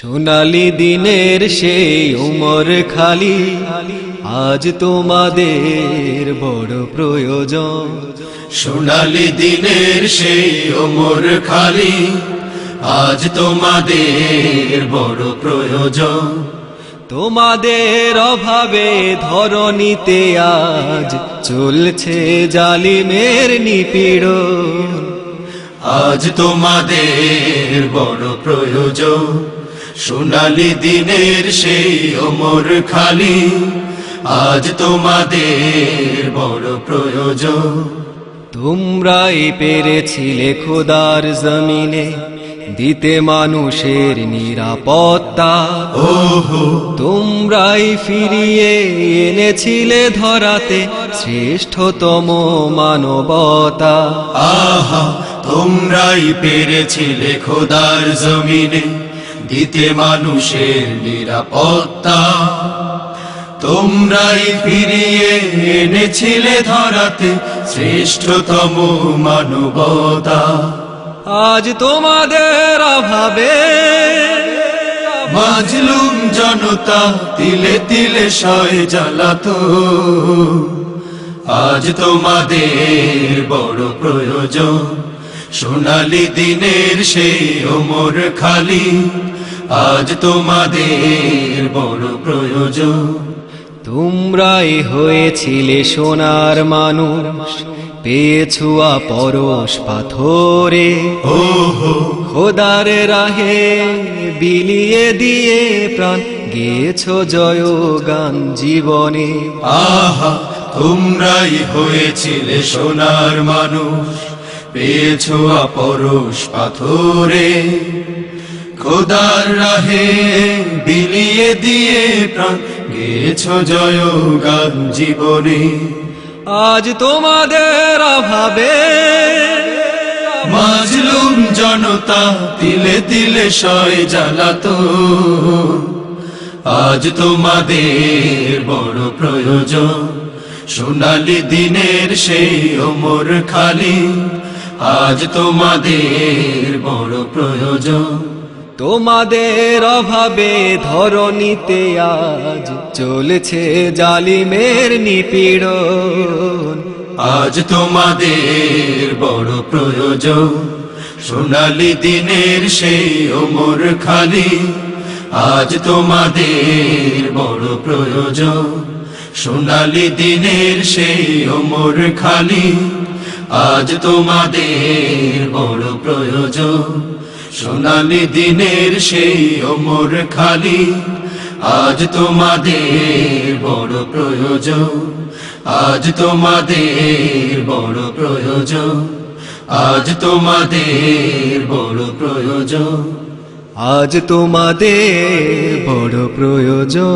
সোনালি দিনের সেই উমর খালি, আজ তোমাদের বড় প্রয়োজন। সোনালি দিনের সেই উমর খালি, আজ তোমাদের বড় প্রয়োজন। তোমাদের অভাবে ধরণীতে আজ চলছে জালিমের নিপীড়ন। আজ তোমাদের বড় প্রয়োজন। সোনালি দিনের সেই উমর খালি, আজ তোমাদের বড় প্রয়োজন। তোমরাই পেরেছিলে খোদার জমিনে দিতে মানুষের নিরাপত্তা। ওহো, তোমরাই ফিরিয়ে এনেছিলে ধরাতে শ্রেষ্ঠতম মানবতা। আহা, তোমরাই পেরেছিলে খোদার জমিনে দিতে মানুষের নিরাপত্তা। তোমরাই ফিরিয়ে এনেছিলে ধরাতে শ্রেষ্ঠতম মানবতা। আজ তোমাদের অভাবে মাজলুম জনতা তিলে তিলে সয় জ্বালাতন। আজ তোমাদের বড় প্রয়োজন। সোনালি দিনের সেই উমর খালি, আজ তোমাদের বড় প্রয়োজন। তোমরাই হয়েছিলে সোনার মানুষ, পেয়েছো পরশ পাথরে। ওহো, খোদার রাহে বিলিয়ে দিয়ে প্রাণ গেছো জয়গান জীবনে। আহা, তোমরাই হয়েছিলে সোনার মানুষ, পেয়েছো পরশ পাথরে। খোদার রাহে বিলিয়ে দিয়ে প্রাণ গেছো জয়গান জীবনে। আজ তোমাদের অভাবে মাজলুম জনতা তিলে তিলে সয় জ্বালাতন। আজ তোমাদের বড় প্রয়োজন। সোনালি দিনের সেই উমর খালি, আজ তোমাদের বড় প্রয়োজন। তোমাদের অভাবে ধরণীতে আজ চলেছে জালিমের নিপীড়ন। আজ তোমাদের বড় প্রয়োজন। সোনালি দিনের সেই উমর খালি, আজ তোমাদের বড় প্রয়োজন। সোনালি দিনের সেই উমর খালি, আজ তোমাদের বড় প্রয়োজন। সোনালি দিনের সেই উমর খালি, আজ তোমাদের বড় প্রয়োজন। আজ তোমাদের বড় প্রয়োজন। আজ তোমাদের বড় প্রয়োজন। আজ তোমাদের বড় প্রয়োজন।